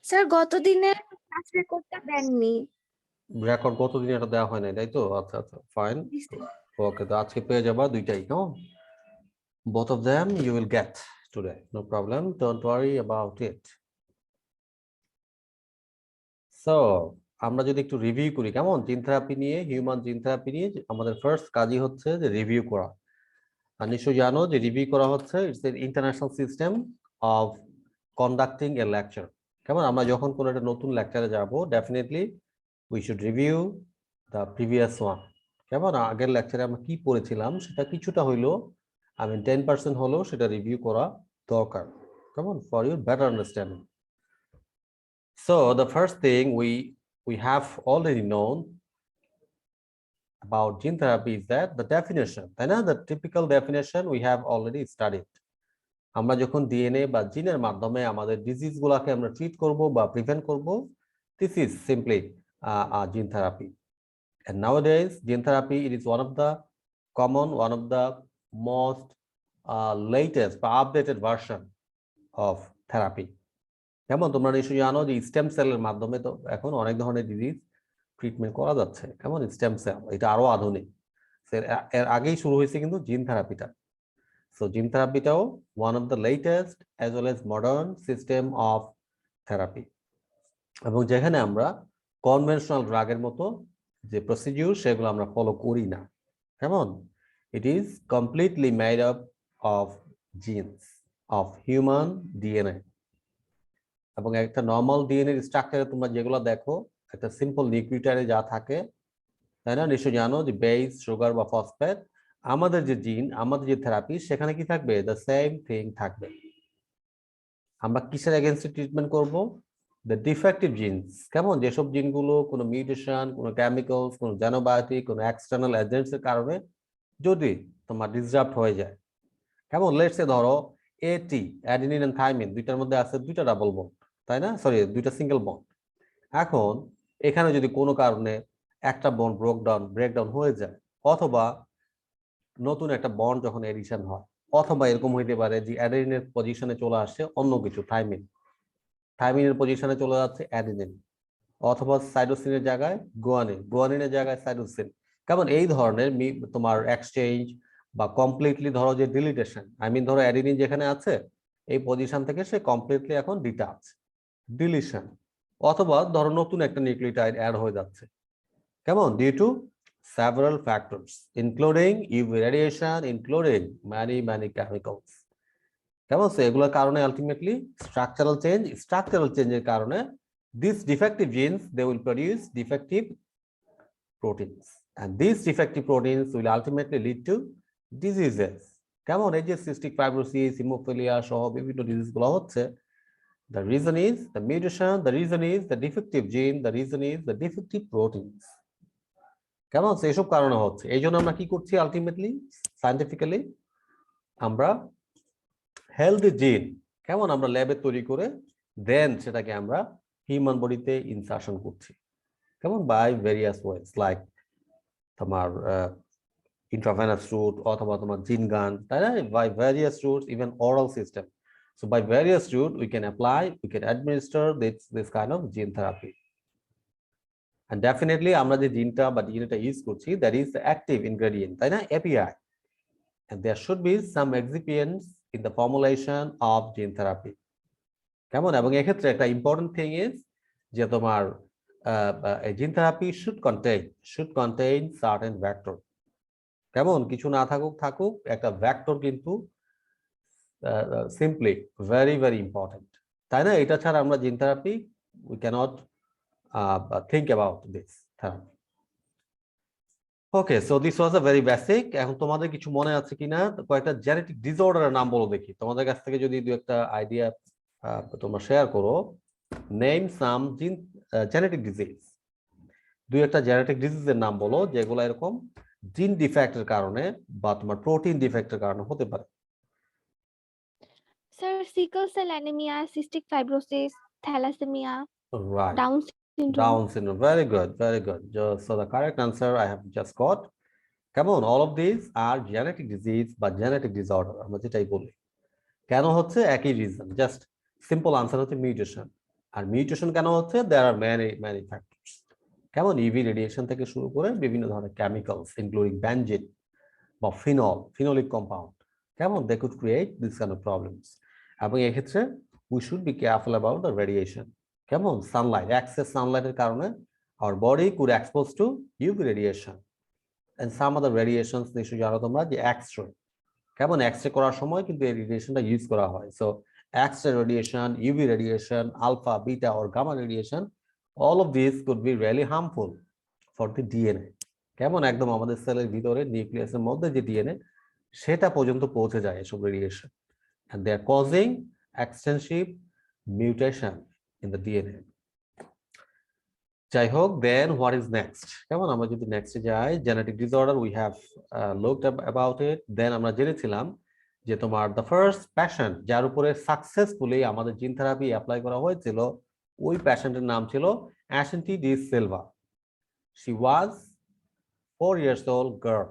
Sir গত দিনের class রেকর্ডটা দেননি। রেকর্ড কতদিন এটা দেওয়া হয় নাই, তাই তো? আচ্ছা আচ্ছা, ফাইন। ওকে, তো আজকে পেয়ে যাবা দুইটাই, কেমন? both of them you will get today, no problem, don't worry about it. So আমরা যদি একটু রিভিউ করি, কেমন? জিন থেরাপি নিয়ে, হিউম্যান জিন থেরাপি নিয়ে আমাদের ফার্স্ট কাজই হচ্ছে যে রিভিউ করা। আর নিশ্চয়ই জানো যে রিভিউ করা হচ্ছে it's an international system of conducting a lecture. কেমন? আমরা যখন কোনো একটা নতুন লেকচারে যাব, definitely we should review the previous one. কেমন? আগের লেকচারে আমরা কি পড়েছিলাম সেটা কিছুটা হইলো, 10% হলেও সেটা রিভিউ করা দরকার। কেমন? For your better understanding. So the first thing we have already known about gene therapy is that the definition, the typical definition we have already studied. আমরা যখন ডিএনএ বা জিনের মাধ্যমে আমাদের ডিজিজ গুলাকে আমরা ট্রিট করব বা প্রিভেন্ট করব, this is simply gene therapy. And nowadays gene therapy, it is one of the common, one of the most latest updated version of therapy. যেমন তোমরা নিশ্চয়ই জানো যে স্টেম সেলের মাধ্যমে তো এখন অনেক ধরনের ডিজিজ ট্রিটমেন্ট করা যাচ্ছে। কেমন? স্টেম সেল এটা আরো আধুনিক, এর আগেই শুরু হয়েছে কিন্তু জিন থেরাপিটা। সো জিন থেরাপিটাও one of the latest as well as modern system of therapy, এবং যেখানে আমরা কনভেনশনাল ড্রাগের মতো যে প্রসিডিউর সেগুলো আমরা ফলো করি না। কেমন? It is completely made up of genes of human DNA. এবং একটা নর্মাল ডিএনএ স্ট্রাকচারে তোমরা যেগুলো দেখো, একটা সিম্পল নিউক্লিওটাইডে যা থাকে, তাই না? নিশ্চয়ই জানো যে বেস, সুগার বা ফসফেট। আমাদের যে জিন, আমাদের যে থেরাপি, সেখানে কি থাকবে? দ্য সেম থিং থাকবে। আমরা কিসের এগেইনস্টে ট্রিটমেন্ট করব? The defective genes. কেমন? যেসব জিনগুলো কোনো মিউটেশন, কোনো কেমিক্যালস, কোনো জেনোবায়োটিক, কোনো এক্সটার্নাল এজেন্টস এর কারণে যদি তোমার ডিসরাপ্ট হয়ে যায়। কেমন? লেটস সে ধরো এটি অ্যাডিনিন এন্ড থাইমিন দুইটার মধ্যে আছে দুইটা ডাবল বন্ড, তাই না? সরি, দুইটা সিঙ্গেল বন্ড। এখন এখানে যদি কোনো কারণে একটা বন্ড ব্রেকডাউন হয়ে যায়, অথবা নতুন একটা বন্ড যখন এডিশন হয়, অথবা এরকম হইতে পারে যে অ্যাডেনিনের পজিশনে চলে আসছে অন্য কিছু, থাইমিনের পজিশনে চলে যাচ্ছে অ্যাডেনিন, অথবা সাইটোসিনের জায়গায় গোয়ানিনের জায়গায় সাইটোসিন। কেমন? এই ধরনের তোমার এক্সচেঞ্জ বা কমপ্লিটলি ধরো যে ডিলিটেশন, ধরো অ্যাডেনিন যেখানে আছে এই পজিশন থেকে সে কমপ্লিটলি এখন ডিটাচ, ডিলিশন, অথবা ধরো নতুন একটা নিউক্লিওটাইড অ্যাড হয়ে যাচ্ছে। কেমন? Due to several factors including UV radiation, including many chemicals. কেমন? এগুলোর কারণে আলটিমেটলি স্ট্রাকচারাল চেঞ্জের কারণে these defective genes, they will produce defective proteins, and these defective proteins will ultimately lead to diseases. কেমন? এই যে সিস্টিক ফাইব্রোসিস, হিমোফিলিয়া সহ বিভিন্ন ডিজিজ গুলো হচ্ছে, the reason is the mutation, the reason is the defective gene, the reason is the defective proteins. কেমন? এসব কারণে হচ্ছে। এই জন্য আমরা কি করছি আলটিমেটলি সায়েন্টিফিক্যালি? আমরা হেলদি জিন, কেমন, আমরা ল্যাবে তৈরি করে দেন সেটাকে আমরা হিউম্যান বডিতে ইনসার্শন করছি। কেমন? বাই ভেরিয়াস ওয়েজ, লাইক তোমার ইন্ট্রাভেনাস রুট, অথবা তোমার জিন গান, তাই না? By various routes, even oral system. So by various route we can apply, we can administer this kind of gene therapy. And definitely আমরা যে জিনটা বা ডিএনএটা ইউজ করছি, that is the active ingredient, তাই না? API, and there should be some excipients in the formulation of gene therapy. কেমন? এবং এক্ষেত্রে একটা ইম্পর্টেন্ট থিং ইজ যে তোমার gene therapy should contain certain vector. কেমন? কিছু না থাকুক একটা ভেক্টর কিন্তু সিম্পলি ভেরি ইম্পর্টেন্ট, তাই না? এটা ছাড়া আমরা gene therapy we can't think about this therapy. Okay, so this was a very basic. এখন তোমাদের কিছু মনে আছে কিনা কয়েকটা জেনেটিক ডিসঅর্ডারের নাম বলো দেখি। তোমাদের কাছ থেকে যদি দুই একটা আইডিয়া তোমরা শেয়ার করো, নেম সাম জেনেটিক ডিজিজ। দুই একটা জেনেটিক ডিজিজের নাম বলো যেগুলো এরকম জিন ডিফেক্টের কারণে বা তোমার প্রোটিন ডিফেক্টের কারণে হতে পারে। Sir sickle cell anaemia, cystic fibrosis, thalassaemia, Right. Down syndrome. Down syndrome. Very good. So the correct answer I have just got. Come on, all of these are genetic disease বা genetic disorder আমরা যেটাই বলি। কেন হচ্ছে? একই reason, just simple answer হচ্ছে mutation. আর mutation কেন হচ্ছে? There are many factors. কেমন? ইভি রেডিয়েশন থেকে শুরু করে বিভিন্ন ধরনের কেমিক্যালস ইনক্লুডিং বেনজিন বা ফিনোলিক কম্পাউন্ড, কেমন? They could create this kind of problems. এবং এক্ষেত্রে we should be careful about the radiation. কেমন? সানলাইট, এক্সেস সানলাইটের কারণে our body could expose to UV radiation and some other radiations নিশ্চয়ই জানো তোমরা যে এক্স-রে, কেমন? এক্স-রে করার সময় কিন্তু এই রেডিয়েশনটা ইউজ করা হয়। So X ray radiation, UV radiation, alpha, beta or gamma radiation, all of these could be really harmful for the DNA। কেমন? একদম আমাদের সেলের ভিতরে নিউক্লিয়াসের মধ্যে যে ডিএনএ সেটা পর্যন্ত পৌঁছে যায় এসব radiation, and they are causing extensive mutation in the DNA। যাই হোক, দেন হোয়াট ইজ নেক্সট? কেমন? আমরা যদি নেক্সটে যাই, genetic disorder we have looked about it. Then আমরা জেনেছিলাম যে তোমার দ্য ফার্স্ট প্যাশেন্ট যার উপরে সাকসেসফুলি আমাদের জিন থেরাপি অ্যাপ্লাই করা হয়েছিল, ওই প্যাশেন্টের নাম ছিল Ashanti De Silva. She was 4 years old girl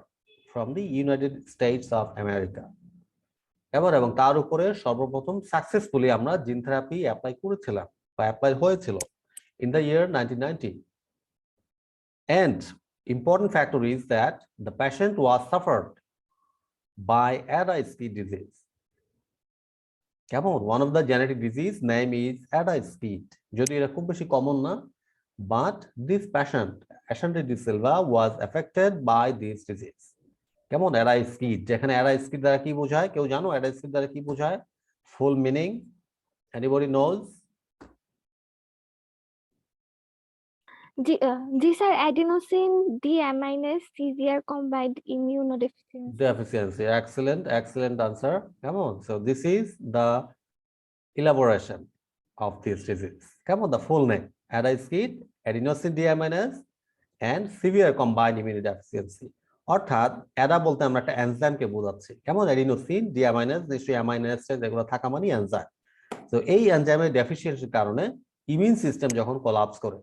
from the United States of America। এবং তার উপরে সর্বপ্রথম সাকসেসফুলি আমরা জিন থেরাপি অ্যাপ্লাই করেছিলাম বা অ্যাপ্লাই হয়েছিল in the year 1990। And important factor is that the patient was suffered by ADA-SPID disease। কেমন? One of the genetic disease name is ADA-SPID। যদি এটা খুব বেশি কমন না, but this patient, Ashanti de Silva, was affected by this disease। কেমন? ADA-SPID, যেখানে ADA-SPID দ্বারা কি বোঝায়? কেউ জানো ADA-SPID দ্বারা কি বোঝায়? Full meaning? Anybody knows? Ji sir, adenosine deaminase severe combined immunodeficiency. Deficiency। Excellent answer। কেমন? So this is the elaboration of this disease। কেমন? The full name, ADA-SPID, adenosine deaminase and severe combined immunodeficiency। অর্থাৎ Ada বলতে আমরা একটা এনজাইমকে বোঝাচ্ছি। কেমন? Adenosine ডিঅ্যামাইনেজ, নিশ্চয়ই amino acid যেগুলো থাকা মানে এনজাইম। তো এই এনজাইমের ডেফিসিয়েন্সির কারণে ইমিউন সিস্টেম যখন কোলাপস করে,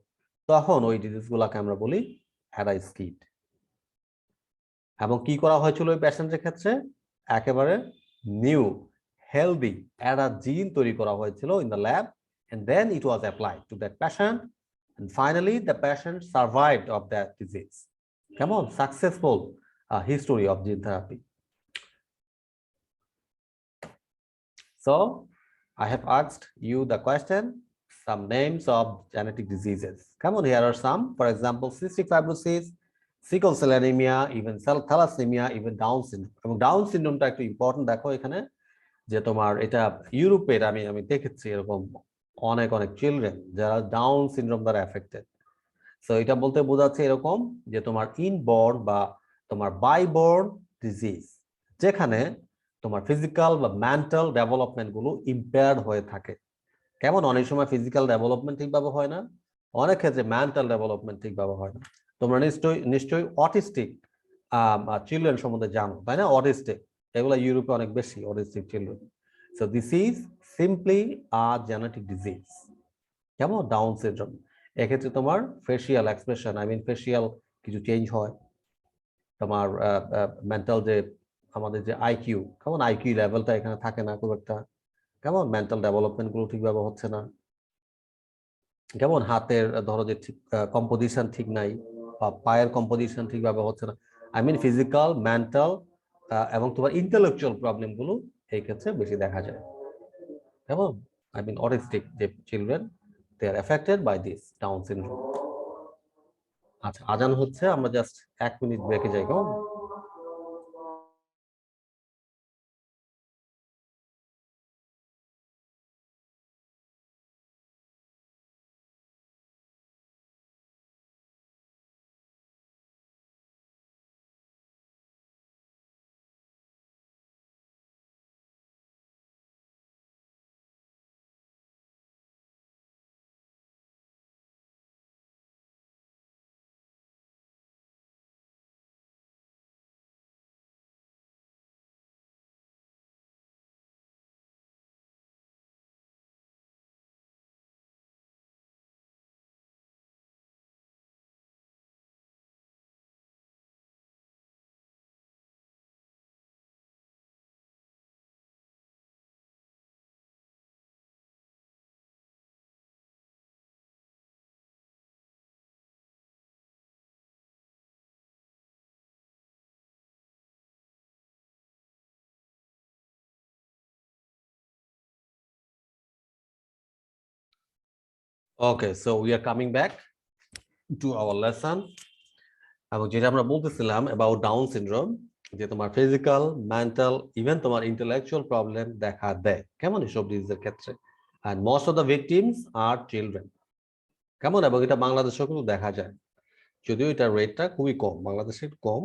তখন ওই ডিজিজগুলোকে আমরা বলি ADA-SPID। এবং কি করা হয়েছিল ওই পেশেন্টের ক্ষেত্রে? একেবারে নিউ হেলদি অ্যাডা জিন তৈরি করা হয়েছিল in the lab, and then it was applied to that patient, and finally the patient survived of that disease। কেমন? Successful history of gene therapy। So I have asked you the question, some names of genetic diseases। Come on, here are some, for example, cystic fibrosis, sickle cell anemia, even cell thalassemia, even Down syndrome। এবং down সিনড্রোমটা একটু important, দেখো এখানে যে তোমার এটা ইউরোপের আমি দেখেছি এরকম অনেক অনেক চিলড্রেন যারা ডাউন সিনড্রোম দ্বারা এফেক্টেড। সো এটা বলতে বোঝাচ্ছে এরকম যে তোমার ইনবর্ন বা তোমার বাইবর্ন ডিজিজ, যেখানে তোমার ফিজিক্যাল বা মেন্টাল ডেভেলপমেন্ট গুলো ইম্পেয়ার্ড হয়ে থাকে। কেমন? অনেক সময় ফিজিক্যাল ডেভেলপমেন্ট ঠিকভাবে হয় না, অনেক ক্ষেত্রে মেন্টাল ডেভেলপমেন্ট ঠিকভাবে হয় না। তোমরা নিশ্চয়ই অটিস্টিক চিলড্রেন সম্বন্ধে জানো, তাই না? অটিস্টিক, এগুলো ইউরোপে অনেক বেশি autistic children. So this is simply a genetic disease. কেমন? Down syndrome. এক্ষেত্রে তোমার ফেসিয়াল এক্সপ্রেশন, ফেসিয়াল কিছু চেঞ্জ হয়, তোমার মেন্টাল যে আমাদের যে আইকিউ, কেমন আইকিউ লেভেলটা এখানে থাকে না খুব একটা, কেমন মেন্টাল ডেভেলপমেন্ট গুলো ঠিকভাবে হচ্ছে না, কেমন হাতের ধরো যে ঠিক কম্পোজিশন ঠিক নাই, বা পায়ের কম্পোজিশন ঠিকভাবে হচ্ছে না। ফিজিক্যাল, মেন্টাল এবং তোমার ইন্টেলেকচুয়াল প্রবলেম গুলো এই ক্ষেত্রে বেশি দেখা যায়। কেমন? অটিস্টিক যে children, they are affected by this Down syndrome. আচ্ছা, আজান হচ্ছে, আমরা জাস্ট 1 মিনিট ব্রেকে যাই, কেমন? Okay, so we are coming back to our lesson. এবং যেটা আমরা বলতেছিলাম about Down syndrome, যে তোমার ফিজিক্যাল, মেন্টাল, ইভেন তোমার ইন্টেলেকচুয়াল প্রবলেম দেখা দেয় কেমন এসব ডিজিজের ক্ষেত্রে, and most of the victims are children কেমন, এবং এটা বাংলাদেশেও কিন্তু দেখা যায়, যদিও এটা রেটটা খুবই কম, বাংলাদেশে একটু কম,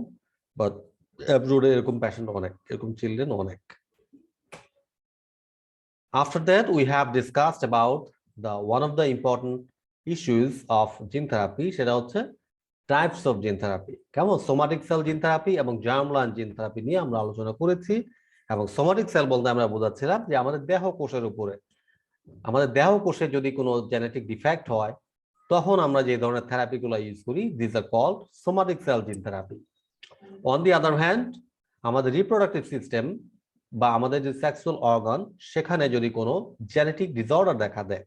বাট অ্যাব্রোডে এরকম পেশেন্ট অনেক, এরকম চিলড্রেন অনেক। After that, we have discussed about the one of the important issues of gene therapy, সেটা হচ্ছে টাইপস অফ জিন থেরাপি কেমন, সোমাটিক সেল জিন থেরাপি এবং জার্মলাইন জিন থেরাপি নিয়ে আমরা আলোচনা করেছি। এবং সোমাটিক সেল বলতে আমরা বোঝাচ্ছিলাম যে আমাদের দেহ কোষের উপরে, আমাদের দেহ কোষে যদি কোনো জেনেটিক ডিফেক্ট হয় তখন আমরা যে ধরনের থেরাপিগুলো ইউজ করি, this are called somatic cell gene therapy. On the other hand, আমাদের রিপ্রোডাক্টিভ সিস্টেম বা আমাদের যে সেক্সুয়াল অর্গান, সেখানে যদি কোনো জেনেটিক ডিসঅর্ডার দেখা দেয়,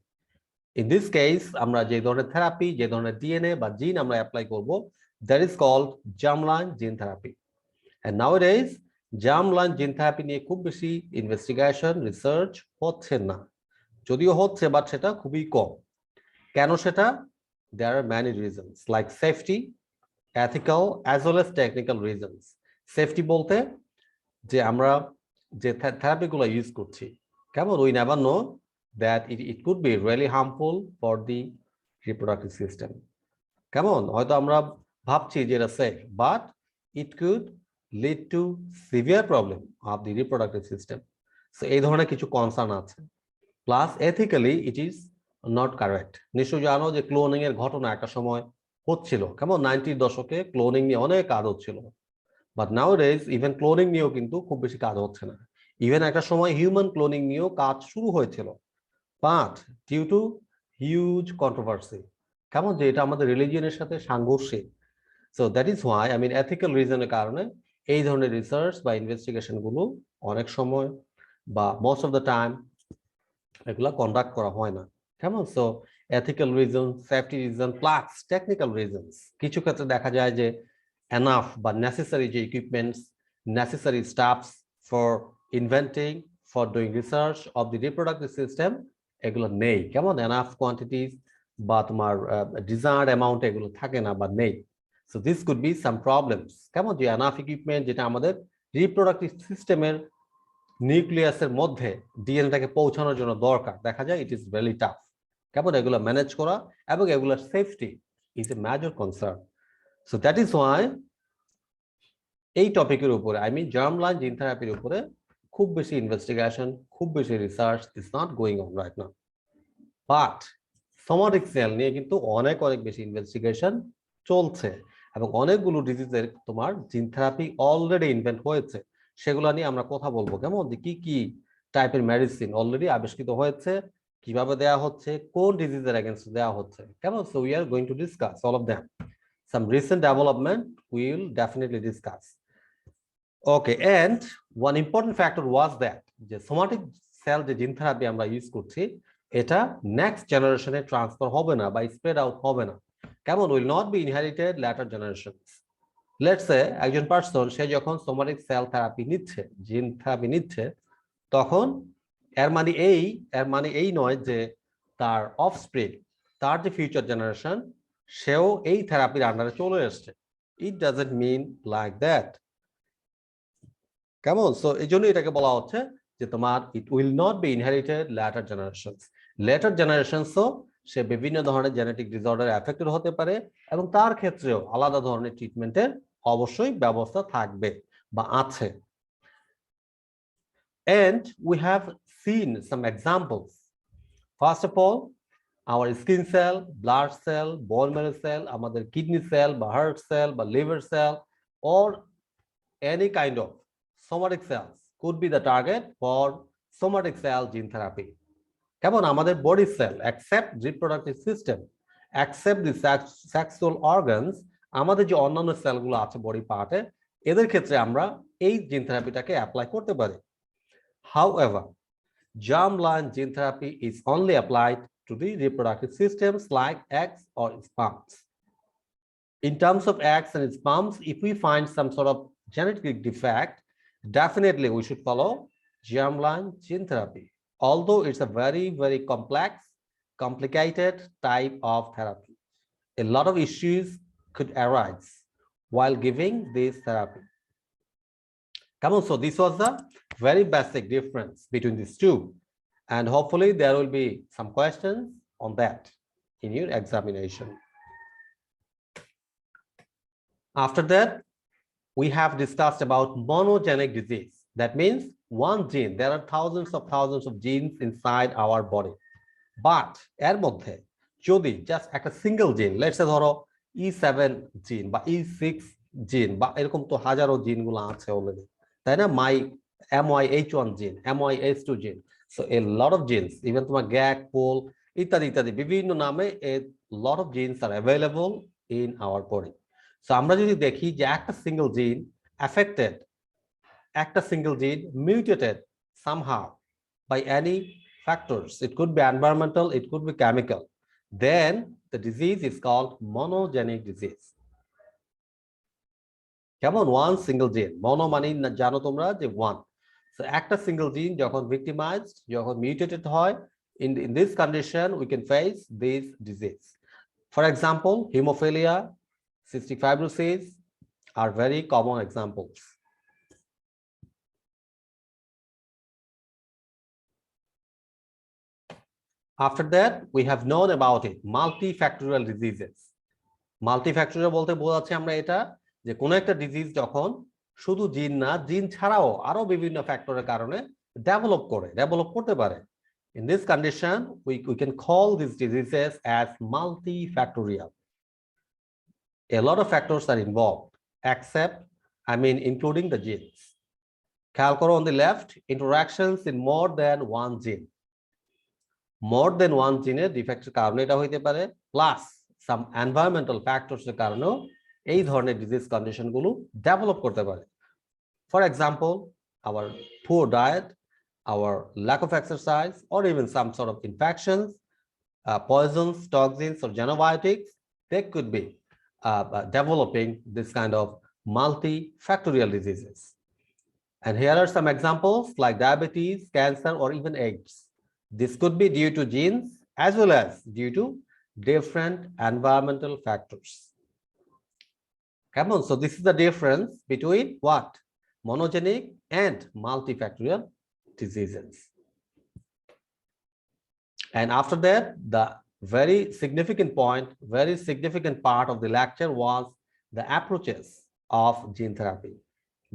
in this case আমরা যে ধরনের থেরাপি, যে ধরনের ডিএনএ বা জিন আমরা অ্যাপ্লাই করব, that is called germline gene therapy. And nowadays germline gene therapy নিয়ে খুব বেশি ইনভেস্টিগেশন রিসার্চ হচ্ছে না, যদিও হচ্ছে বাট সেটা খুবই কম। কেন সেটা? there are many reasons like safety, ethical as well as technical reasons. Safety বলতে যে আমরা যে থেরাপিগুলো ইউজ করছি কেমন, we never know that it could be really harmful for the reproductive system কেমন, হয়তো আমরা ভাবছি যে এটা safe, but it could lead to severe problem of the reproductive system. So এই ধরনের কিছু কনসার্ন আছে, plus ethically it is not correct. নিশ্চয়ই জানো যে ক্লোনিং এর ঘটনা একটা সময় হচ্ছিল কেমন, 90-র দশকে ক্লোনিং নিয়ে অনেক কাজ হচ্ছিল, বাট নাউডেজ ইভেন ক্লোনিং নিয়েও কিন্তু খুব বেশি কাজ হচ্ছে না। ইভেন একটা সময় হিউম্যান ক্লোনিং নিয়েও কাজ শুরু হয়েছিল, but due to huge controversy কেমন, যে এটা আমাদের রিলিজিয়নের সাথে সাংঘর্ষিক। So that is why I mean ethical রিজনের কারণে এই ধরনের রিসার্চ বা ইনভেস্টিগেশন গুলো অনেক সময় বা মোস্ট অফ দ্য টাইম এগুলা কন্ডাক্ট করা হয় না কেমন। So ethical reason, safety reason plus technical reasons, কিছু ক্ষেত্রে দেখা যায় যে এনাফ বা নেসেসারি যে equipments, necessary stuffs for inventing, for doing research of the reproductive system, এগুলো নেই কেমন, এনাফ কোয়ান্টিটিস বা তোমার ডিজায়ার্ড অ্যামাউন্ট এগুলো থাকে না বা নেই। So this could be some problems কেমন, যে এনাফ ইকুইপমেন্ট যেটা আমাদের রিপ্রোডাক্টিভ সিস্টেমের নিউক্লিয়াসের মধ্যে ডিএনএটাকে পৌঁছানোর জন্য দরকার, দেখা যায় ইট ইজ ভেরি টাফ কেমন, এগুলো ম্যানেজ করা এবং এগুলোর safety is a major concern. So that is Y এই টপিকের উপরে, আই মিন জার্মলাইন জিন থেরাপির উপরে খুব বেশি ইনভেস্টিগেশন, খুব বেশি research is not going on right now. But somatic sell নিয়ে কিন্তু অনেক অনেক বেশি ইনভেস্টিগেশন চলছে এবং অনেকগুলো ডিজিজের তোমার জিন থেরাপি অলরেডি ইনভেন্ট হয়েছে, সেগুলো নিয়ে আমরা কথা বলবো কেমন, যে কি কি টাইপের মেডিসিন অলরেডি আবিষ্কৃত হয়েছে, কিভাবে দেয়া হচ্ছে, কোন ডিজিজের এগেইনস্ট দেয়া হচ্ছে কেমন। So we are going to discuss all of them, some recent development we will definitely discuss. Okay, and one important factor was that, যে সোমাটিক সেল যে জিন থেরাপি আমরা ইউজ করছি এটা নেক্সট জেনারেশনে ট্রান্সফার হবে না বা স্প্রেড আউট হবে না কেমন, will not be inherited later generations. Let's say একজন পার্সন সে যখন সোমাটিক সেল থেরাপি নিচ্ছে, জিন থেরাপি নিচ্ছে, তখন এর মানে এই নয় যে তার অফস্প্রিং, তার যে ফিউচার জেনারেশন, সেও এই থেরাপির আন্ডারে চলে আসছে। It doesn't mean like that কেমন। সো এই জন্য এটাকে বলা হচ্ছে যে তোমার it will not be inherited later generations. Later জেনারেশনসও সে বিভিন্ন ধরনের জেনেটিক ডিসঅর্ডারে অ্যাফেক্টেড হতে পারে এবং তার ক্ষেত্রেও আলাদা ধরনের ট্রিটমেন্টের অবশ্যই ব্যবস্থা থাকবে বা আছে। And we have seen some examples. First of all, our skin cell, blood cell, bone marrow cell, আমাদের kidney cell বা heart cell বা liver cell or any kind of somatic cells could be the target for somatic cell gene therapy. কেমন, আমাদের body cell except reproductive system, except the sexual organs, আমাদের যে অন্যান্য সেলগুলো আছে বডি পার্টে, এদের ক্ষেত্রে আমরা এই জিন থেরাপিটাকে অ্যাপ্লাই করতে পারি। However, germline gene therapy is only applied to the reproductive systems like eggs or sperms. In terms of eggs and sperms, if we find some sort of genetic defect, definitely we should follow germline gene therapy. Although it's a very, very complex complicated type of therapy. A lot of issues could arise while giving this therapy. Come on, so this was the very basic difference between these two. And hopefully there will be some questions on that in your examination. After that, we have discussed about monogenic disease. That means one gene. There are thousands of genes inside our body. But এর মধ্যে যদি just একটা single gene, let's say ধরো E7 gene বা E6 gene বা এরকম তো হাজারো জিনগুলো আছে অলরেডি, তাই না? MYH1 gene, MYH2 gene. So a lot of genes, even তোমার GAG, POL, ইত্যাদি বিভিন্ন নামে a lot of genes are available in our body. So আমরা যদি দেখি যে একটা single gene affected, একটা single gene mutated somehow by any factors, it could be environmental, it could be chemical, then the disease is called monogenic disease. কেমন? one single gene, mono মানে জানো তোমরা যে one, so একটা single gene যখন victimized, যখন mutated হয়, in this condition we can face this disease. For example, hemophilia, cystic fibrosis are very common examples. After that, we have known about it, multifactorial diseases. Multifactorial বলতে বোঝাচ্ছি আমরা এটা যে কোন একটা ডিজিজ যখন শুধু জিন না, জিন ছাড়াও আরো বিভিন্ন ফ্যাক্টরের কারণে ডেভেলপ করতে পারে. In this condition, we can call these diseases as multifactorial. A lot of factors are involved, including the genes. খেয়াল করো on the left, interactions in more than one gene. More than one gene defects কারণে এটা হইতে পারে, plus some environmental factors এর কারণেও এই ধরনের disease condition গুলো develop করতে পারে. For example, our poor diet, our lack of exercise, or even some sort of infections, poisons, toxins, or xenobiotics, they could be developing this kind of multifactorial diseases. And here are some examples like diabetes, cancer, or even AIDS. This could be due to genes as well as due to different environmental factors. Come on, so this is the difference between what? Monogenic and multifactorial diseases. And after that, the very significant part of the lecture was the approaches of gene therapy.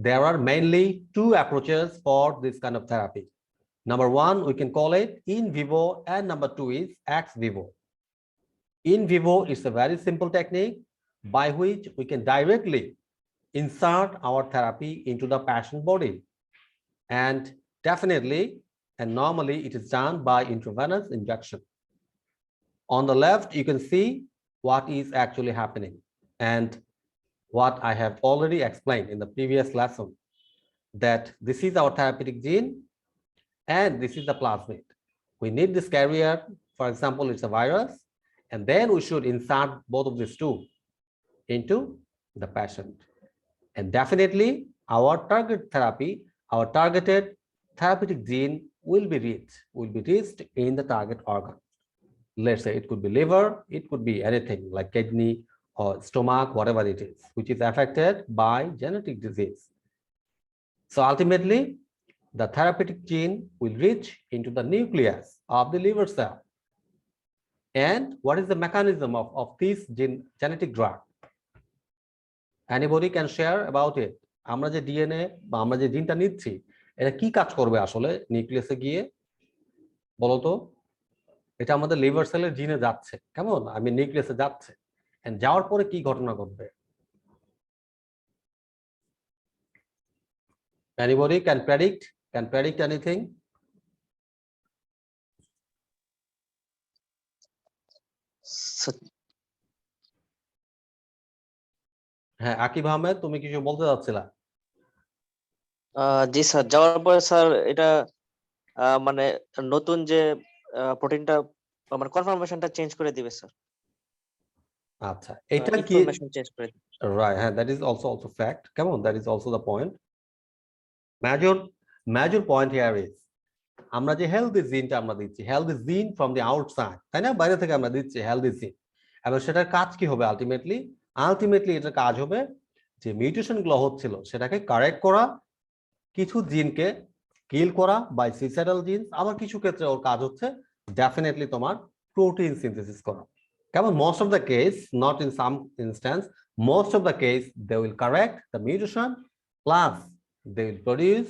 There are mainly two approaches for this kind of therapy. Number one, we can call it in vivo, and number two is ex vivo. In vivo is a very simple technique by which we can directly insert our therapy into the patient body. And definitely, and normally it is done by intravenous injection. On the left, you can see what is actually happening and what I have already explained in the previous lesson, that this is our therapeutic gene and this is the plasmid. We need this carrier, for example, it's a virus, and then we should insert both of these two into the patient. And definitely our target therapy, our targeted therapeutic gene will be reached in the target organ. Let's say it could be liver, it could be anything like kidney or stomach, whatever it is, which is affected by genetic disease. So ultimately, the therapeutic gene will reach into the nucleus of the liver cell. And what is the mechanism of this genetic drug? Anybody can share about it? আমরা যে DNA বা আমরা যে জিনটা নিচ্ছি, এটা কি কাজ করবে আসলে নিউক্লিয়াসে গিয়ে? বলো তো। এটা আমাদের লিভার সেলের জিনে যাচ্ছে, কেমন? নিউক্লিয়াসে যাচ্ছে, এন্ড যাওয়ার পরে কি ঘটনা ঘটবে? Anybody can predict anything? হ্যাঁ, আকিব আহমেদ, তুমি কিছু বলতে যাচ্ছিলা? জি স্যার, যাওয়ার পরে স্যার এটা মানে নতুন যে প্রোটিনটা মানে কনফার্মেশনটা চেঞ্জ করে দিবে স্যার। আচ্ছা, এটা কি ইনফরমেশন চেঞ্জ করে দিবে। রাইট, হ্যাঁ, that is also fact. Come on, that is also the point. Major point here is আমরা যে হেলদি জিনটা আমরা দিচ্ছি, হেলদি জিন ফ্রম দি আউটসাইড, তাই না, বাইরে থেকে আমরা দিচ্ছি হেলদি জিন, এবং সেটার কাজ কি হবে আলটিমেটলি এটার কাজ হবে যে মিউটেশন গুলো হচ্ছিল সেটাকে কারেক্ট করা, কিছু জিনকে কিল করা বাই সুইসাইডাল জিন, আবার কিছু ক্ষেত্রে ওর কাজ হচ্ছে ডেফিনেটলি তোমার প্রোটিন সিনথেসিস করা। কেমন? Most of the case, not in some instance, most of the case they will correct the mutation plus they will produce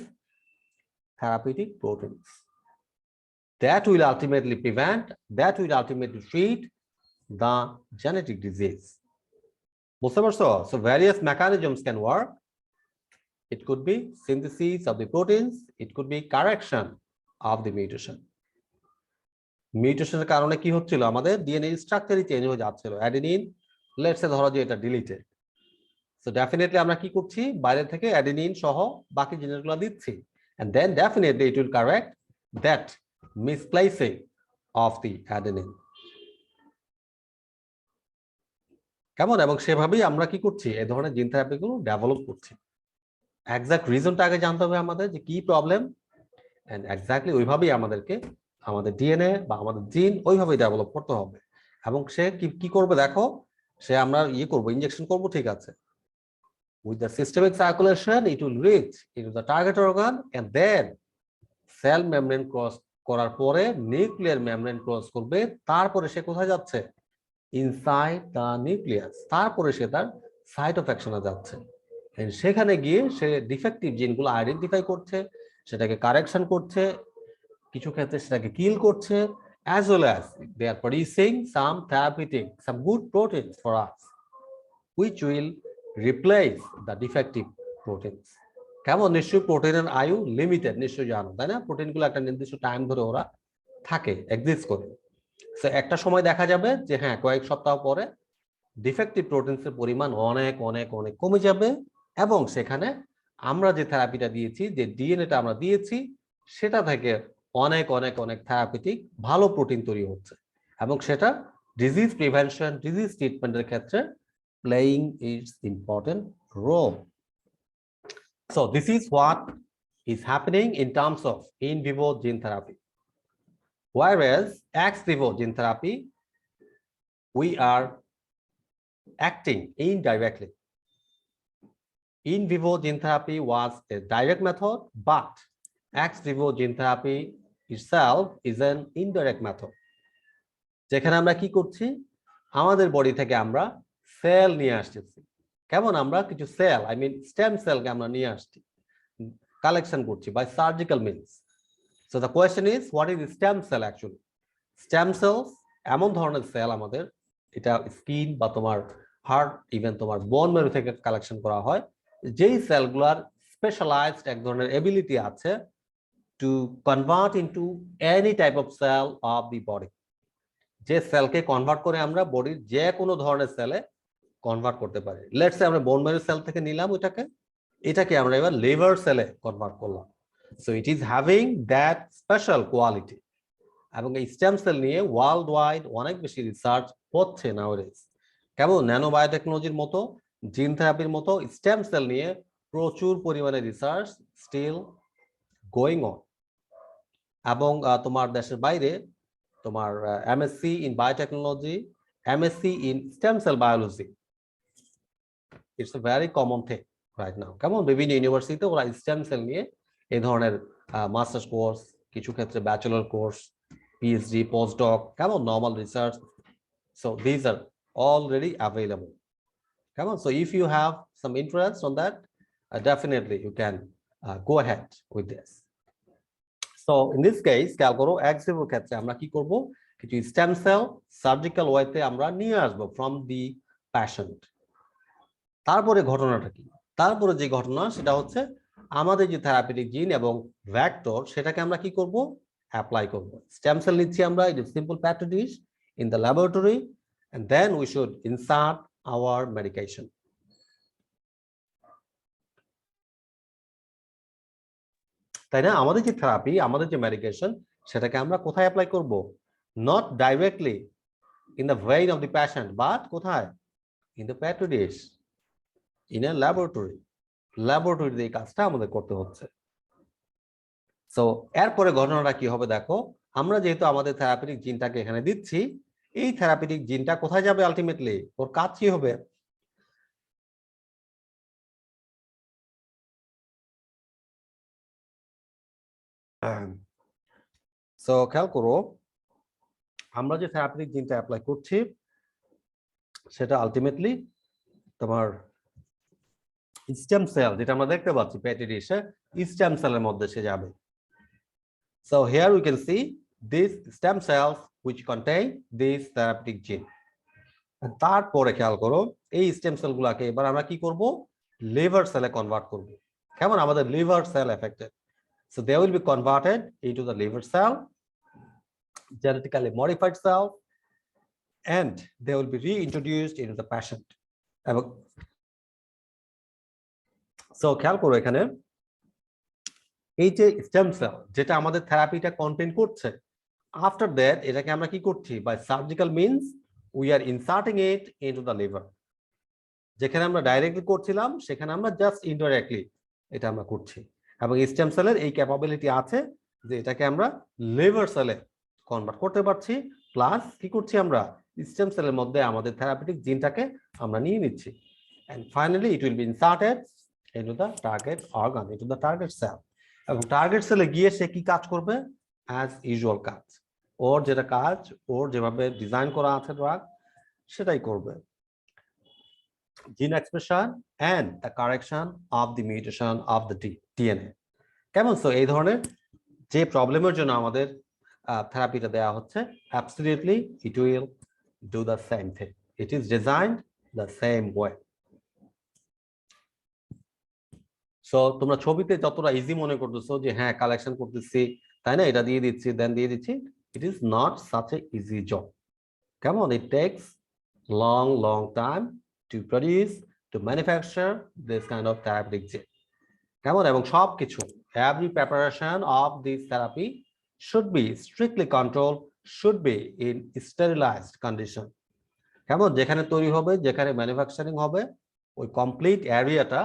therapeutic proteins that will ultimately prevent, that will ultimately treat the genetic disease. বুঝতে পারছো? So various mechanisms can work. It could be synthesis of the proteins, it could be correction of the mutation. মিউটেশনের কারণে কি হচ্ছিল, আমাদের DNA স্ট্রাকচারই change হয়ে যাচ্ছিল, adenine let's এ ধরো যে এটা ডিলিটেড, সো ডেফিনেটলি আমরা কি করছি, বাইরে থেকে অ্যাডেনিন সহ বাকি জিনিসগুলো দিচ্ছি, and then definitely it will correct that misplacing of the adenine. কেমন? এবং সেভাবেই আমরা কি করছি, এই ধরনের জিন থেরাপিগুলো ডেভেলপ করছি। এক্সাক্ট রিজনটা আগে জানতে হবে আমাদের যে কি প্রবলেম, এন্ড এক্স্যাক্টলি ওইভাবেই আমাদেরকে আমাদের ডিএনএ বা আমাদের জিন ওইভাবেই ডেভেলপ করতে হবে। এবং সে কি করবে দেখো, সে আমরা করবো, ইনজেকশন করবো, ঠিক আছে, with the systemic circulation it will reach into the target organ and then cell membrane cross করার পরে নিউক্লিয়ার মেমব্রেন ক্রস করবে, তারপরে সে কোথায় যাচ্ছে, ইনসাইড দ্য নিউক্লিয়াস, তারপরে সে তার সাইট অফ অ্যাকশনে যাচ্ছে, সেখানে গিয়ে সে ডিফেক্টিভ জিনগুলো আইডেন্টিফাই করছে, সেটাকে কারেকশন করছে, কিছু ক্ষেত্রে সেটাকে কিল করছে, as well as they are producing some therapeutic, some good proteins for us which will replace the defective proteins. কেমন? নিশ্চয়ই প্রোটিনের আয়ু লিমিটেড, নিশ্চয়ই জানো, তাই না? প্রোটিনগুলো একটা নির্দিষ্ট টাইম ধরে ওরা থাকে, এক্সিস্ট করে। সো একটা সময় দেখা যাবে যে হ্যাঁ, কয়েক সপ্তাহ পরে ডিফেক্টিভ প্রোটিনসের পরিমাণ অনেক অনেক অনেক কমে যাবে, এবং সেখানে আমরা যে থেরাপিটা দিয়েছি, যে ডিএনএটা আমরা দিয়েছি, সেটা থেকে অনেক অনেক অনেক থেরাপিটিক ভালো প্রোটিন তৈরি হচ্ছে, এবং সেটা ডিজিজ প্রিভেনশন, ডিজিজ ট্রিটমেন্টের ক্ষেত্রে playing its important role. So this is what is happening in terms of in vivo gene therapy. Whereas ex vivo gene therapy, we are acting indirectly. In vivo gene therapy was a direct method, but ex vivo gene therapy itself is an indirect method. যেখানে আমরা কি করছি, আমাদের body থেকে আমরা sell নিয়ে আসতেছি, কেমন, আমরা কিছু সেল, আই মিন স্টেম সেলকে আমরা নিয়ে আসছি, কালেকশন করছি by surgical means. So the question is, what is stem cell actually? Stem cells এমন ধরনের সেল, আমাদের এটা স্কিন বা তোমার হার্ট, ইভেন তোমার বোন মেরু থেকে কালেকশন করা হয়, যেই সেলগুলার স্পেশালাইজড এক ধরনের এবিলিটি আছে to convert into any type of cell of the body, যে সেলকে কনভার্ট করে আমরা বডির যে কোনো ধরনের সেলে কনভার্ট করতে পারি। লেটস সে আমরা বোন ম্যারো সেল থেকে নিলাম, এটাকে আমরা এবার লিভার সেলে কনভার্ট করলাম। So it is having that special quality, এবং এই স্টেম সেল নিয়ে ওয়ার্ল্ড ওয়াইড অনেক বেশি রিসার্চ হচ্ছে নাওয়াডেজ। কেমন? ন্যানো বায়োটেকনোলজির মতো, জিন থেরাপির মতো স্টেম সেল নিয়ে প্রচুর পরিমাণে রিসার্চ স্টিল গোয়িং অন। এবং তোমার দেশের বাইরে তোমার MSc in biotechnology, MSc in stem cell biology, it's a very common thing right now. কেমন? বিভিন্ন ইউনিভার্সিটিতে ওরা স্টেম সেল নিয়ে এই ধরনের মাস্টার্স কোর্স, কিছু ক্ষেত্রে ব্যাচেলর কোর্স, পিএইচডি, পোস্টডক, কেমন, normal research, so these are already available. কেমন? So if you have some interest on that, definitely you can go ahead with this. So in this case, খেয়াল করো, x ভিভোর ক্ষেত্রে আমরা কি করব, কিছু স্টেম সেল সার্জিক্যাল ওয়েতে আমরা নিয়ে আসবো ফ্রম দি প্যাশেন্ট। তারপরে ঘটনাটা কি? তারপরে যে ঘটনা সেটা হচ্ছে, আমাদের যে থেরাপিউটিক জিন এবং ভেক্টর, সেটাকে আমরা কি করব, অ্যাপ্লাই করব। স্টেম সেল নিচ্ছি আমরা, it is simple petri dish in the laboratory, and then we should insert our medication. তাই না? আমাদের যে থেরাপি, আমাদের যে মেডিকেশন, সেটাকে আমরা কোথায় অ্যাপ্লাই করব? Not directly in the vein of the patient, but কোথায়? In the petri dish, in a laboratory. ল্যাবরেটরিতে এই কাজটা আমাদের করতে হচ্ছে। সো এরপরে ঘটনাটা কি হবে দেখো, আমরা যেহেতু আমাদের থেরাপিউটিক জিনটাকে এখানে দিচ্ছি, এই থেরাপিউটিক জিনটা কোথায় যাবে আলটিমেটলি, ওর কাজ কি হবে? সো খেয়াল করো, আমরা যে থেরাপিউটিক জিনটা অ্যাপ্লাই করছি সেটা আলটিমেটলি তোমার স্টেম সেল, যেটা আমরা দেখতে পাচ্ছি পেটি ডিশে, স্টেম সেলের মধ্যে সে যাবে। So here we can see these stem cells which contain this therapeutic gene. তারপরে খেয়াল করো, এই স্টেম সেল গুলাকে এবার আমরা কি করব, লিভার সেলে কনভার্ট করব। কেমন, আমাদের liver cell affected, so they will be converted into the liver cell, genetically modified cell, and they will be reintroduced into the patient. এবং সো খেয়াল করো এখানে, এই যে স্টেম সেল যেটা আমাদের থেরাপিটা কন্টেইন করছে, আফটার দ্যাট এটাকে আমরা কি করছি, by surgical means we are inserting it into the liver. যেখানে আমরা ডাইরেক্টলি করছিলাম সেখানে আমরা জাস্ট ইনডাইরেক্টলি এটা আমরা করছি। এবং স্টেম সেলের এই ক্যাপাবিলিটি আছে যে এটাকে আমরা লিভার সেলে কনভার্ট করতে পারছি, প্লাস কি করছি, আমরা স্টেম সেলের মধ্যে আমাদের থেরাপিউটিক জিনটাকে আমরা নিয়ে নিচ্ছি, and finally it will be inserted into the target organ, into the target cell. এবং টার্গেট সেলে গিয়ে সে কি কাজ করবে, অ্যাজ ইউজুয়াল কাজ, ওর যেটা কাজ, ওর যেভাবে ডিজাইন করা আছে ড্রাগ, সেটাই করবে। Gene expression and the correction of the mutation of the DNA. কেমন, সো এই ধরনের যে প্রবলেমের জন্য আমাদের থেরাপিটা দেওয়া হচ্ছে, absolutely it will do the same thing. It is designed the same way. So তোমরা ছবিতে যতটা ইজি মনে করতেছো যে হ্যাঁ কালেকশন করতেছি, তাই না, এটা দিয়ে দিচ্ছি দেন দিয়ে দিচ্ছি, it is not such a easy job. কেমন, it takes long time to produce, to manufacture this kind of therapeutic gene. কেমন, এবং সবকিছু, every preparation of this therapy should be strictly controlled, should be in sterilized condition. কেমন, যেখানে তৈরি হবে, যেখানে manufacturing হবে, ওই কমপ্লিট এরিয়াটা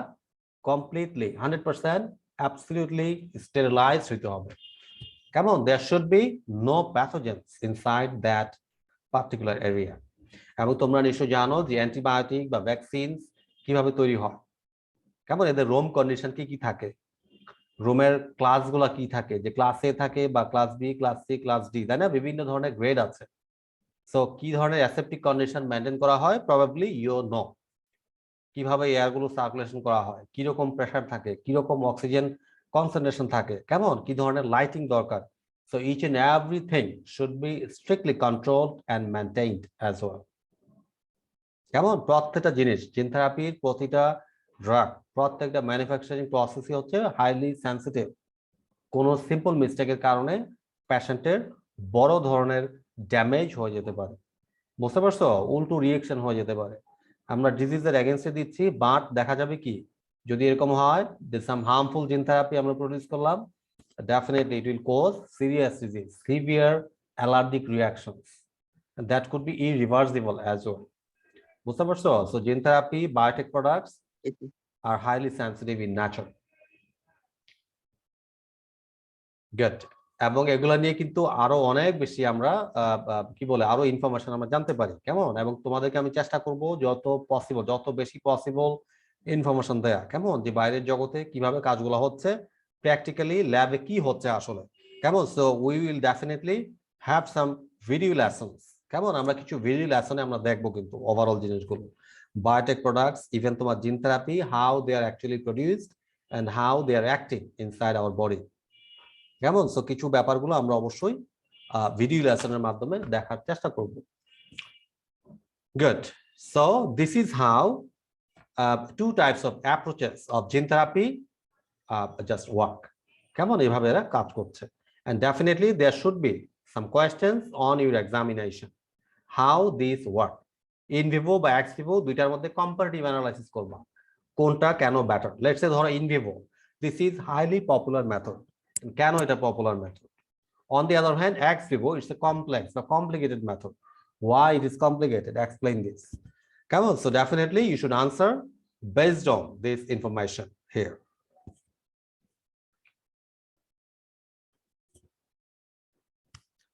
কমপ্লিটলি 100% absolutely sterilized হইতে হবে। কেমন, there should be no pathogens inside that particular area. এবং তোমরা নিশ্চয়ই জানো যে অ্যান্টিবায়োটিক বা ভ্যাকসিন কিভাবে তৈরি হয়। কেমন, এদের রোম কন্ডিশন কি কি থাকে, রোমের ক্লাসগুলো কি থাকে, যে ক্লাস এ থাকে বা class B, class C, class D, তাই না, বিভিন্ন ধরনের গ্রেড আছে। সো কি ধরনের অ্যাসেপ্টিক কন্ডিশন মেনটেন করা হয়, প্রবাবলি ইউ নো, কিভাবে এয়ারগুলো সার্কুলেশন করা হয়, কিরকম প্রেসার থাকে, কিরকম অক্সিজেন কনসেন্ট্রেশন থাকে, কেমন, কি ধরনের লাইটিং দরকার। So each and everything should be strictly controlled and maintained as well. কেমন, প্রত্যেকটা জিনিস, জিন থেরাপির প্রতিটা ড্রাগ, প্রত্যেকটা ম্যানুফ্যাকচারিং প্রসেসই হচ্ছে হাইলি সেন্সিটিভ। কোনো সিম্পল মিস্টেকের কারণে পেশেন্টের বড় ধরনের ড্যামেজ হয়ে যেতে পারে, বুঝতে পারছো, উল্টো রিয়েকশন হয়ে যেতে পারে। আমরা ডিজিজের এগেনস্টে দিচ্ছি, বাট দেখা যাবে কি, যদি এরকম হয় যে সাম হার্মফুল জিন থেরাপি আমরা প্রডিউস করলাম, definitely it will cause serious disease, severe allergic reactions, and that could be irreversible as well. বুঝতে পারছো, so gene therapy, biotech products are highly sensitive in nature. Good. এবং এগুলা নিয়ে কিন্তু আরো অনেক বেশি আমরা কি বলে আরো ইনফরমেশন আমরা জানতে পারি, কেমন, এবং তোমাদেরকে আমি চেষ্টা করব যত পসিবল, যত বেশি পসিবল ইনফরমেশন দেয়া, কেমন, যে বাইরের জগতে কিভাবে কাজগুলো হচ্ছে, প্র্যাকটিক্যালি ল্যাবে কি হচ্ছে আসলে, কেমন। So we will definitely have some video lessons, কেমন, আমরা কিছু ভিডিও লেসনে আমরা দেখবো কিন্তু ওভারঅল জিনিসগুলো, বায়োটেক প্রোডাক্টস, ইভেন তোমার gene therapy, how they are actually produced and how they are acting inside our body, কেমন। সো কিছু ব্যাপারগুলো আমরা অবশ্যই ভিডিও লেসনের মাধ্যমে দেখার চেষ্টা করব। Good. So this is how two types of approaches of gene therapy just work, কেমন, এইভাবে এরা কাজ করছে। and definitely there should be some questions on your examination how these work in vivo বা ex vivo, দুইটার মধ্যে comparative analysis করবা, কোনটা কেন বেটার। লেটস সে ধরো in vivo, this is highly popular method, কেন এটা popular method. On the other hand, ex vivo, it's a complex, a complicated method. Why it is complicated? Explain this. Come on, so definitely you should answer based on this information here.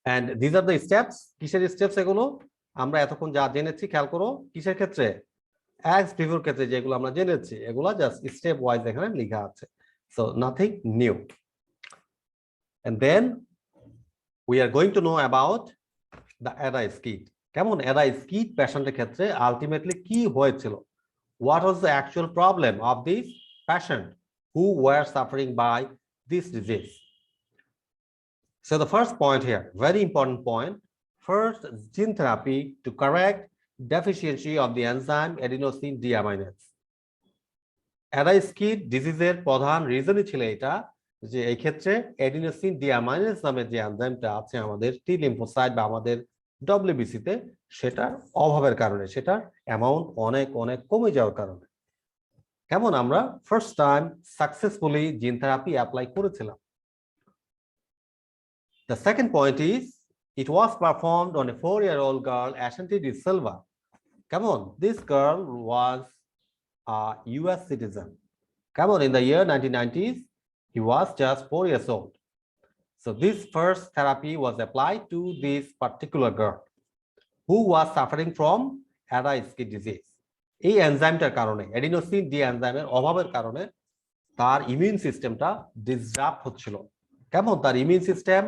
and these are the steps. কিসের steps এগুলো? আমরা এতক্ষণ যা জেনেছি খেয়াল করো, কিসের ক্ষেত্রে? এক্স ভিভোর ক্ষেত্রে যেগুলো আমরা জেনেছি এগুলো জাস্ট স্টেপ ওয়াইজ এখানে লেখা আছে, so nothing new. and then we are going to know about the এরা স্কিড। কেমন এরা স্কিড পেশেন্টের ক্ষেত্রে আলটিমেটলি কি হয়েছিল? what was the actual problem of this patient who were suffering by this disease? So the first point here, very important point, first gene therapy to correct deficiency of the enzyme adenosine deaminase. এরা skid ডিজিজের প্রধান রিজনই ছিল এটা, যে এই ক্ষেত্রে adenosine ডিয়ামাইনেজ নামের যে এনজাইমটা আছে আমাদের টি লিম্ফোসাইট বা আমাদের ডব্লিউবিসি তে, সেটার অভাবের কারণে, সেটার অ্যামাউন্ট অনেক অনেক কমে যাওয়ার কারণে কেমন আমরা first time successfully gene therapy apply করেছিলাম। The second point is it was performed on a 4-year-old girl, Ashanti De Silva. Come on, this girl was a US citizen. Come on, in the year 1990s, he was just 4 years old. So this first therapy was applied to this particular girl who was suffering from এরা skid disease. এই এনজাইমটার কারণে, adenosine D এনজাইমের অভাবের কারণে তার immune সিস্টেমটা disrupt হচ্ছিল। কেমন? তার ইমিউন সিস্টেম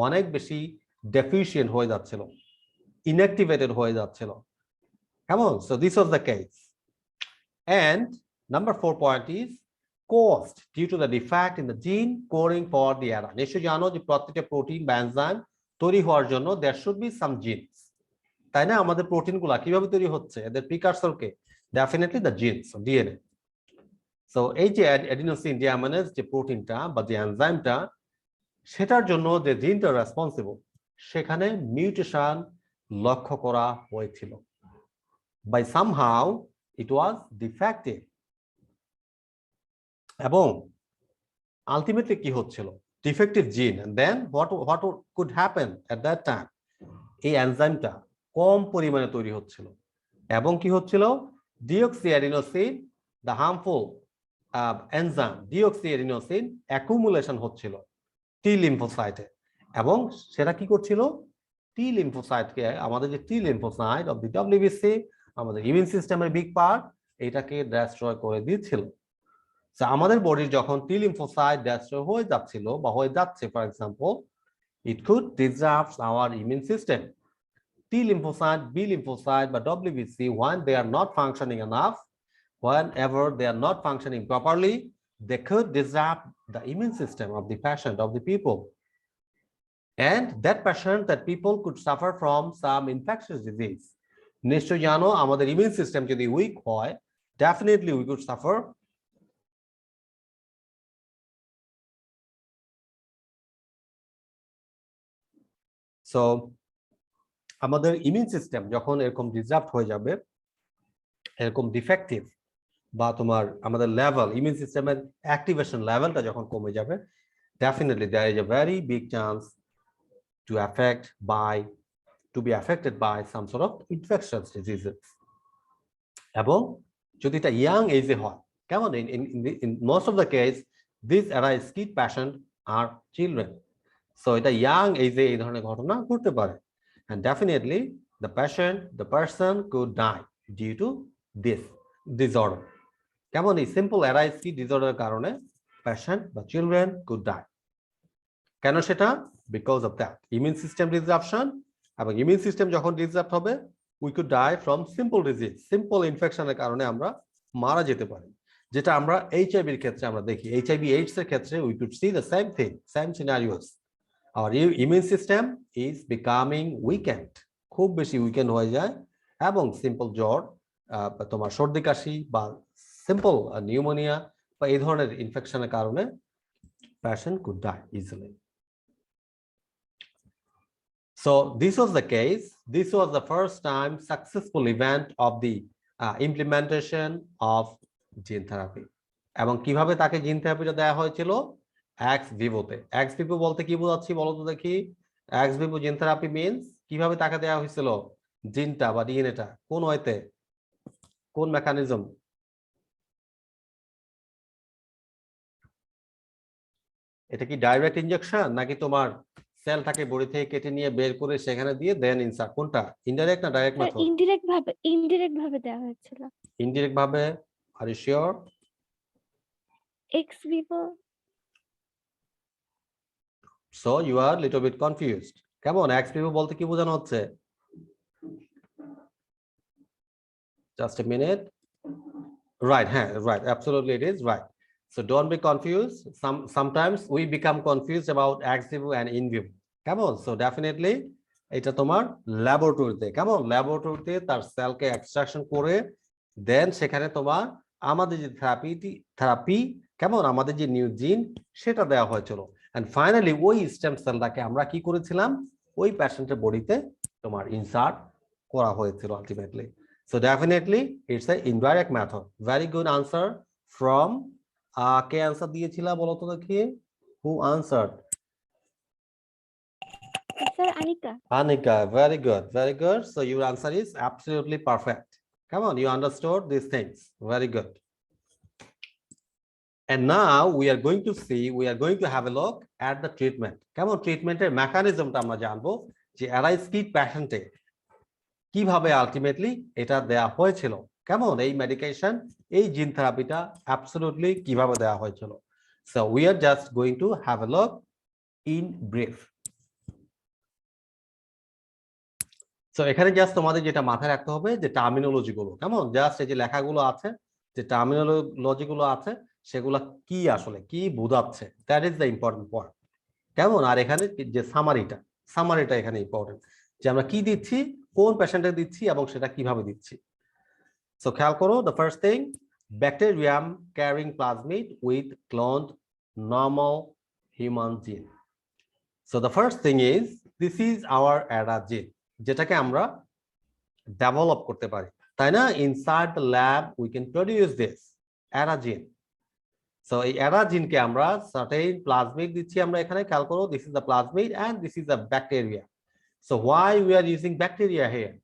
অনেক বেশি ডেফিশিয়েন্ট হয়ে যাচ্ছিল, ইনঅ্যাক্টিভেটেড হয়ে যাচ্ছিল। কেমন? So this was the case. And number 4 point is caused due to the defect in the gene coding for the ERA. নিশ্চয়ই জানো যে প্রত্যেকটা প্রোটিন বা এনজাইম তৈরি হওয়ার জন্য there should be some genes, তাই না? আমাদের প্রোটিনগুলো কিভাবে তৈরি হচ্ছে? এদের প্রিকারসর কে? Definitely the genes, DNA. So এই যে অ্যাডিনোসিন ডিয়ামিনেজ যে প্রোটিনটা বা যে এনজাইমটা, সেটার জন্য যে জিনটা রেসপন্সিবল, সেখানে মিউটেশন লক্ষ্য করা হয়েছিল। By somehow it was defective, এবং আলটিমেটলি কি হচ্ছিল? ডিফেক্টিভ জিন। and then what could happen at that time? এই এনজাইমটা কম পরিমাণে তৈরি হচ্ছিল, এবং কি হচ্ছিল? ডিঅক্সিঅ্যাডিনোসিন, দ্য হার্মফুল এনজাইম ডিঅক্সিঅ্যাডিনোসিন অ্যাকুমুলেশন হচ্ছিল টি লিম্ফোসাইটে, এবং সেটা কি করছিল? টি লিম্ফোসাইটকে, আমাদের যে টি লিম্ফোসাইট অফ দি ডব্লিউবিসি, আমাদের ইমিউন সিস্টেমের বিগ পার্ট, এটাকে ডেস্ট্রয় করে দিচ্ছিল। আমাদের বডির যখন টি লিম্ফোসাইট ডেস্ট্রয় হয়ে যাচ্ছিল বা হয়ে যাচ্ছে, for example, it could disrupt our immune system. T lymphocyte, B lymphocyte বা WBC, when they are not functioning enough, whenever they are not functioning properly, they could disrupt the immune system of the patient, of the people, and that patient, that people could suffer from some infectious disease. নিশ্চয় জানো আমাদের immune system যদি week হয়, definitely we could suffer so আমাদের immune system যখন এরকম disrupt হয়ে যাবে, এরকম ডিফেক্টিভ, বা তোমার আমাদের লেভেল, ইমিউন সিস্টেমের অ্যাক্টিভেশন লেভেলটা যখন কমে যাবে, definitely there is a very big chance to be affected by some sort of infectious diseases. এবং যদি এটা ইয়াং এজে হয়, কেমন? in most of the case these skid patient are children, so এটা ইয়াং এজে এই ধরনের ঘটনা ঘটতে পারে, and definitely the person could die due to this disorder. কেমন? এই সিম্পল এরাইসকি ডিসঅর্ডারের কারণে পেশেন্ট বা চিলড্রেন কুড ডাই। কেন সেটা? Because of that immune system disruption, এবং ইমিউন সিস্টেম যখন ডিসরাপ্ট হবে, we could die from simple disease, simple ইনফেকশনের কারণে আমরা মারা যেতে পারি, যেটা আমরা এইচআইভির ক্ষেত্রে আমরা দেখি। এইচআইভি এইডস এর ক্ষেত্রে we could see the same thing, same scenarios. Our immune system is becoming weakened, খুব বেশি উইকেন্ড হয়ে যায়, এবং সিম্পল জ্বর, তোমার সর্দি কাশি বা সিম্পল নিউমোনিয়া বা এই ধরনের ইনফেকশনের কারণে patient could die easily. So this was the case. This was the first time successful event of the implementation of gene therapy. এবং কিভাবে তাকে জিন থেরাপিটা দেওয়া হয়েছিল? এক্স ভিভোতে। এক্স ভিভো বলতে কি বোঝাচ্ছি বলো তো দেখি? X Vivo gene therapy means কিভাবে তাকে দেওয়া হয়েছিল জিনটা বা ডিএনএটা, কোন ওয়েতে, কোন মেকানিজম? এটা কি ডাইরেক্ট ইনজেকশন নাকি তোমার সেলটাকে বডি থেকে কেটে নিয়ে বের করে সেখানে দিয়ে দেন ইনসার্ট, কোনটা ইনডাইরেক্ট না ডাইরেক্ট স্যার মেথড? ইনডিরেক্ট ভাবে দেওয়া হয়েছিল। ইনডিরেক্ট ভাবে, are you sure? Ex vivo. So you are little bit confused. কেমন এক্স ভিভো বলতে কি বোঝানো হচ্ছে? Just a minute. Right, right, absolutely it is right. So don't be confused. Sometimes we become confused about ex vivo and in vivo. Come on, so definitely এটা তোমার ল্যাবরেটরিতে, কেমন ল্যাবরেটরিতে তার সেলকে এক্সট্রাকশন করে দেন সেখানে তোমার আমাদের যে থেরাপি কেমন আমাদের যে নিউ জিন সেটা দেওয়া হয়েছিল, এন্ড ফাইনালি ওই স্টেম সেলটাকে আমরা কি করেছিলাম ওই পেশেন্টের বডিতে তোমার ইনসার্ট করা হয়েছিল ultimately. So definitely it's an indirect method. Very good answer from K answer দিয়েছিল বলো তো দেখি? Who answered? Sir Anika. Anika, very good, very good. So your answer is absolutely perfect. Come on, you understood these things. Very good. And now we are going to have a look at the treatment. Come on, treatment এর মেকানিজমটা আমরা জানবো যে অ্যারাইস্কিড পেশেন্টে কিভাবে ultimately এটা দেয়া হয়েছিল, কেমন এই মেডিকেশন এই জিন থেরাপিটা অ্যাবসলিউটলি কিভাবে দেয়া হয়েছিল। So we R just going to have a look in brief. So এখানে জাস্ট তোমাদের যেটা মাথায় রাখতে হবে যে টার্মিনোলজি গুলো, কেমন জাস্ট এই যে লেখাগুলো আছে যে টার্মিনোলজি গুলো আছে সেগুলো কি আসলে কি বোঝাচ্ছে, that is the important point, কেমন। আর এখানে যে সামারিটা এখানে ইম্পর্টেন্ট যে আমরা কি দিচ্ছি, কোন পেশেন্টে দিচ্ছি এবং সেটা কিভাবে দিচ্ছি। সো খেয়াল করো, the first thing, bacterium carrying plasmid with cloned normal human gene. So the first thing is this is our ADA gene, যেটাকে আমরা ডেভেলপ করতে পারি, তাই না? Inside the lab we can produce this ADA gene. So এই ADA জিনকে আমরা certain plasmid দিচ্ছি আমরা এখানে, খেয়াল করো, this is the plasmid and this is the bacteria. So why we are using bacteria here?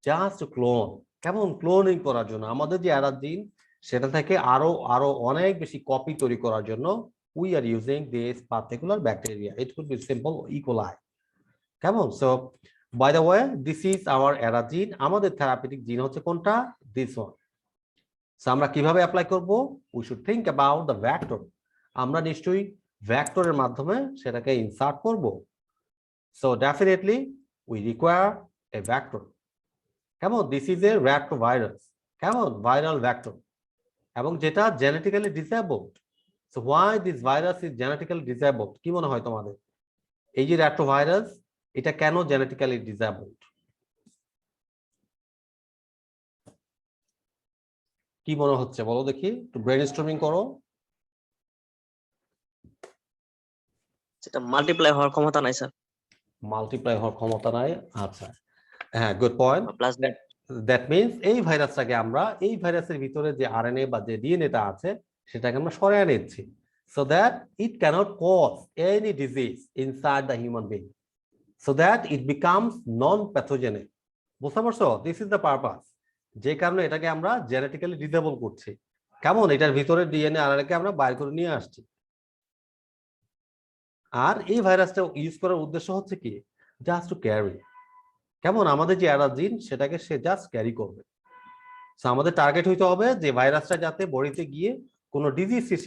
Just to clone, কেমন cloning করার জন্য, আমাদের যে অ্যাডা জিন সেটা থেকে আরো অনেক বেশি কপি তৈরি করার জন্য we are using this particular bacteria. It could be simple E. coli, কেমন। So by the way, this is our Ada জিন, আমাদের থেরাপিউটিক জিন হচ্ছে কোনটা, this one. সো আমরা কিভাবে অ্যাপ্লাই করব, we should think about the vector. আমরা নিশ্চয়ই ভেক্টরের মাধ্যমে সেটাকে ইনসার্ট করব। So definitely we require a vector. Come on, this is a retrovirus. Come on, viral vector. এবং যেটা genetically disabled. So why this virus is genetically disabled? কি মনে হয় তোমাদের? এই যে retrovirus এটা কেন genetically disabled? কি মনে হচ্ছে বলো দেখি, একটু ব্রেইনস্টর্মিং করো। সেটা মাল্টিপ্লাই হওয়ার ক্ষমতা নাই স্যার। মাল্টিপ্লাই হওয়ার ক্ষমতা নাই, আচ্ছা হ্যাঁ, good point. Plus that means এই ভাইরাসটাকে আমরা এই ভাইরাসের ভিতরে যে আরএনএ বা যে ডিএনএটা আছে সেটাকে আমরা সরিয়ে নিচ্ছি so that it cannot cause any disease inside the human being, so that it becomes non-pathogenic. বুঝতে পারছো? দিস ইজ দ্য পারপাস, যে কারণে এটাকে আমরা জেনেটিক্যালি ডিসেবল করছি, কেমন এটার ভিতরে ডিএনএ আরএনএ কে আমরা বাইর করে নিয়ে আসছি। আর এই ভাইরাসটা ইউজ করার উদ্দেশ্য হচ্ছে কি, জাস্ট টু ক্যারি, কেমন আমাদের যে অ্যাডা জিন সেটাকে সে জাস্ট ক্যারি করবে। সো আমাদের টার্গেট হইতে হবে যে ভাইরাসটা যাতে বডিতে গিয়ে কোনো ডিজিজ সৃষ্টি